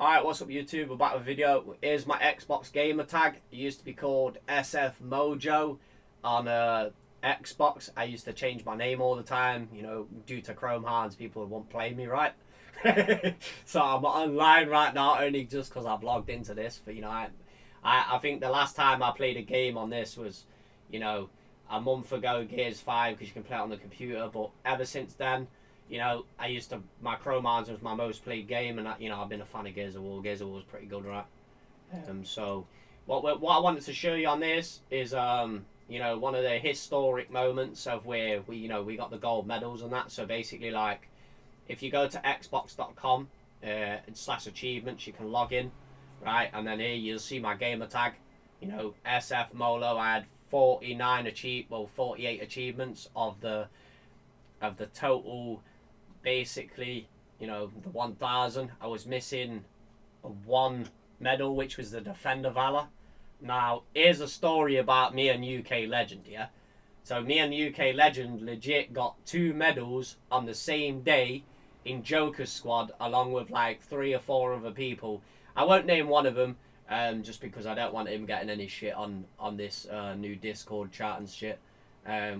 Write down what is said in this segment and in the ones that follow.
Alright, what's up YouTube? We're back with a video. Here's my Xbox gamer tag. It used to be called SF Mojo on Xbox. I used to change my name all the time, you know, due to chromehounds, people won't play me, right? So I'm online right now only just because I've logged into this. But, you know, I think the last time I played a game on this was, you know, a month ago, Gears 5, because you can play it on the computer. But ever since then, you know, my chromehounds was my most played game, and you know, I've been a fan of Gears of War. Gears of War was pretty good, right? So what I wanted to show you on this is, you know, one of the historic moments of where we got the gold medals and that. So basically, like, if you go to xbox.com / achievements, you can log in, right? And then here you'll see my gamer tag, you know, SF Molo. I had 48 achievements of the total. Basically, you know, the 1000. I was missing one medal, which was the Defender Valor. Now, here's a story about me and UK Legend, yeah? So me and UK Legend legit got 2 medals on the same day in Joker's squad, along with like 3 or 4 other people. I won't name one of them, just because I don't want him getting any shit on this new Discord chat and shit.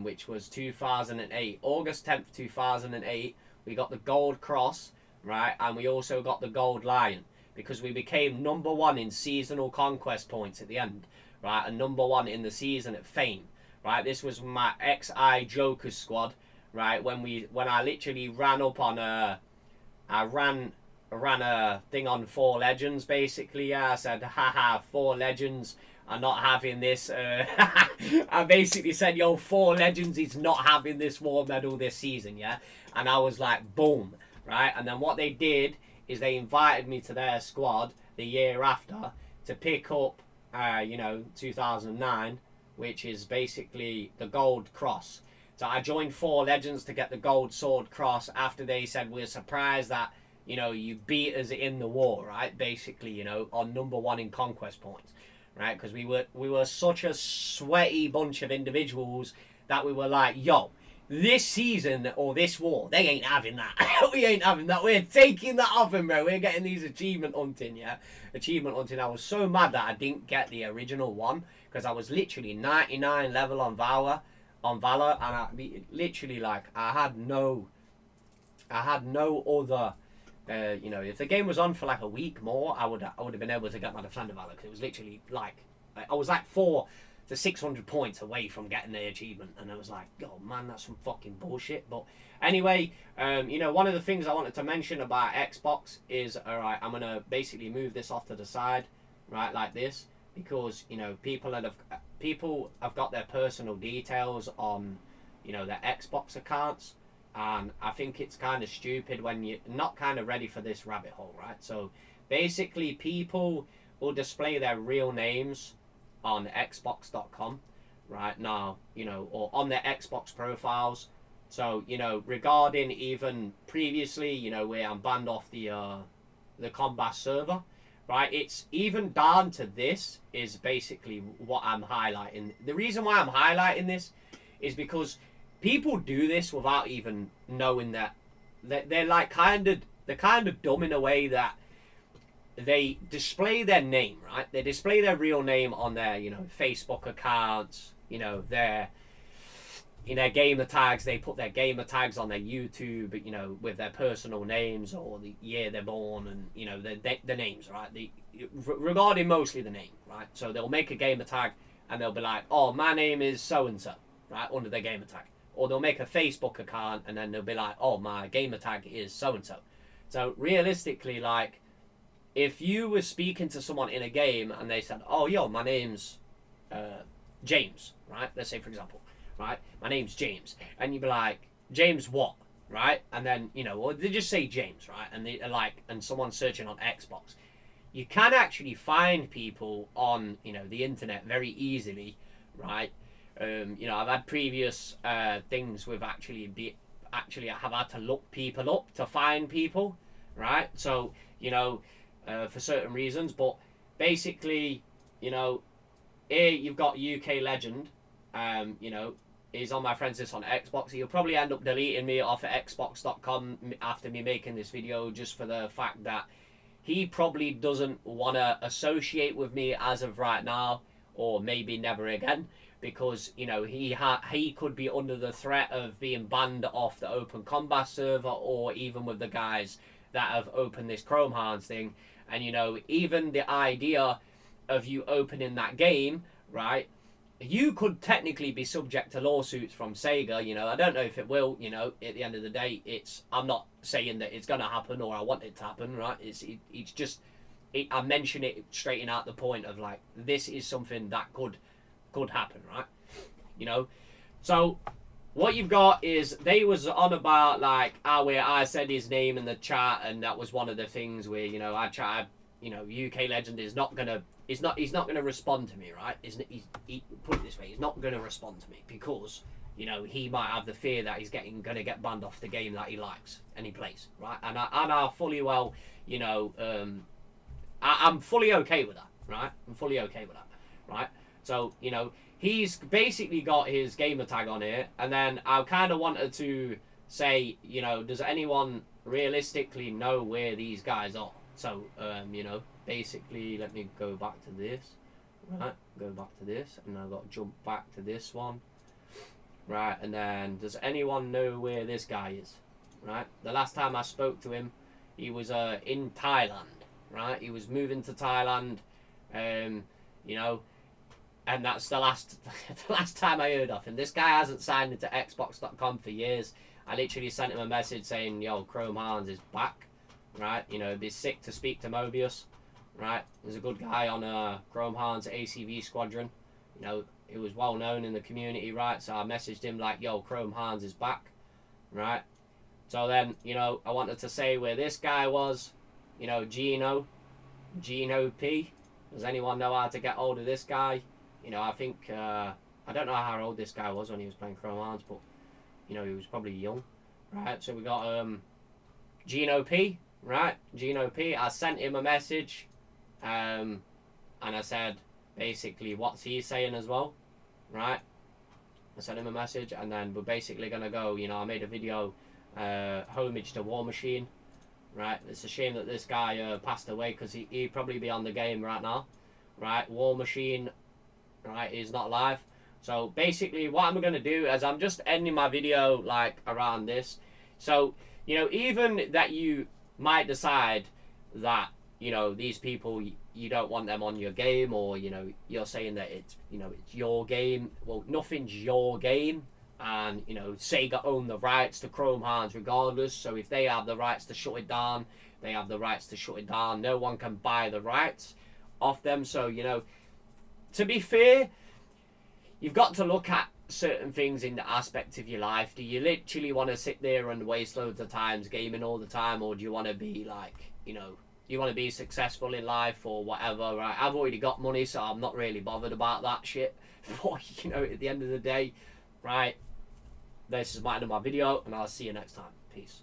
Which was 2008, August 10th, 2008. We got the gold cross, right? And we also got the gold lion, because we became #1 in seasonal conquest points at the end, right? And #1 in the season at fame, right? This was my XI Joker squad, right? When I literally ran up on I ran a thing on 4 legends, basically. Yeah, I said, haha, 4 legends are not having this. I basically said, yo, 4 legends is not having this war medal this season, yeah? And I was like, boom, right? And then what they did is they invited me to their squad the year after to pick up, you know, 2009, which is basically the gold cross. So I joined 4 legends to get the gold sword cross after they said, we're surprised that, you know, you beat us in the war, right? Basically, you know, on #1 in conquest points. Right, because we were such a sweaty bunch of individuals that we were like, yo, this season or this war, they ain't having that. We ain't having that. We're taking that off them, bro. We're getting these achievement hunting, yeah? Achievement hunting. I was so mad that I didn't get the original one, because I was literally 99 level on Valor, and I literally, like, I had no other. You know, if the game was on for like a week more, I would have been able to get my Defender Valor, because it was literally like I was like 400 to 600 points away from getting the achievement, and I was like, oh man, that's some fucking bullshit. But anyway, you know, one of the things I wanted to mention about Xbox is, all right, I'm gonna basically move this off to the side, right, like this, because, you know, people have got their personal details on, you know, their Xbox accounts. And I think it's kind of stupid when you're not kind of ready for this rabbit hole, right? So basically, people will display their real names on Xbox.com right now, you know, or on their Xbox profiles. So, you know, regarding even previously, you know, where I'm banned off the combat server, right? It's even down to this is basically what I'm highlighting. The reason why I'm highlighting this is because people do this without even knowing that they're like kind of dumb in a way that they display their name, right? They display their real name on their, you know, Facebook accounts, you know, in their gamer tags. They put their gamer tags on their YouTube, you know, with their personal names or the year they're born, and, you know, the names, right? Regarding mostly the name, right? So they'll make a gamer tag and they'll be like, oh, my name is so and so, right, under their gamer tag. Or they'll make a Facebook account and then they'll be like, oh, my gamer tag is so-and-so. So realistically, like, if you were speaking to someone in a game and they said, oh, yo, my name's James, right? Let's say, for example, right? My name's James. And you'd be like, James what? Right? And then, you know, or they just say James, right? And they like, and someone's searching on Xbox. You can actually find people on, you know, the internet very easily, right? You know, I've had previous things with actually I have had to look people up to find people, right? So, you know, for certain reasons. But basically, you know, here you've got UK Legend, you know, is on my friends list on Xbox. He'll probably end up deleting me off of Xbox.com after me making this video, just for the fact that he probably doesn't want to associate with me as of right now, or maybe never again, because you know he could be under the threat of being banned off the Open Combat server, or even with the guys that have opened this chromehounds thing. And you know, even the idea of you opening that game, right, you could technically be subject to lawsuits from Sega. You know, I don't know if it will. You know, at the end of the day, I'm not saying that it's gonna happen or I want it to happen, right? It's just I mention it straightening out the point of like, this is something that could happen, right? You know, so what you've got is they was on about like where I said his name in the chat, and that was one of the things where, you know, I tried, you know, UK Legend is not gonna he's not gonna respond to me, right? He put it this way, he's not gonna respond to me because, you know, he might have the fear that he's gonna get banned off the game that he likes and he plays, right? And I fully well, you know, I'm fully okay with that, right? I'm fully okay with that, right? So, you know, he's basically got his gamer tag on here, and then I kind of wanted to say, you know, does anyone realistically know where these guys are? So, you know, basically, let me go back to this, right? Go back to this, and I've got to jump back to this one, right? And then, does anyone know where this guy is, right? The last time I spoke to him, he was in Thailand, right? He was moving to Thailand, you know, and that's the last time I heard of him. This guy hasn't signed into Xbox.com for years. I literally sent him a message saying, yo, chromehounds is back, right? You know, it'd be sick to speak to Mobius, right? There's a good guy on chromehounds ACV Squadron. You know, he was well known in the community, right? So I messaged him like, yo, chromehounds is back, right? So then, you know, I wanted to say where this guy was, you know, Gino P. Does anyone know how to get hold of this guy? You know, I think, I don't know how old this guy was when he was playing chromehounds, but, you know, he was probably young, right? So we got Gino P, right? Gino P. I sent him a message, and I said, basically, what's he saying as well, right? I sent him a message, and then we're basically going to go, you know, I made a video, homage to War Machine, right? It's a shame that this guy passed away, because he'd probably be on the game right now, right? War Machine, right, is not live. So basically what I'm going to do is I'm just ending my video like around this. So, you know, even that you might decide that, you know, these people, you don't want them on your game, or, you know, you're saying that it's, you know, it's your game. Well, nothing's your game. And, you know, Sega own the rights to chromehounds regardless. So if they have the rights to shut it down, they have the rights to shut it down. No one can buy the rights off them. So, you know, to be fair, you've got to look at certain things in the aspect of your life. Do you literally want to sit there and waste loads of times gaming all the time, or do you want to be like, you know, you want to be successful in life or whatever, right? I've already got money, so I'm not really bothered about that shit. But, you know, at the end of the day, right, this is my end of my video, and I'll see you next time. Peace.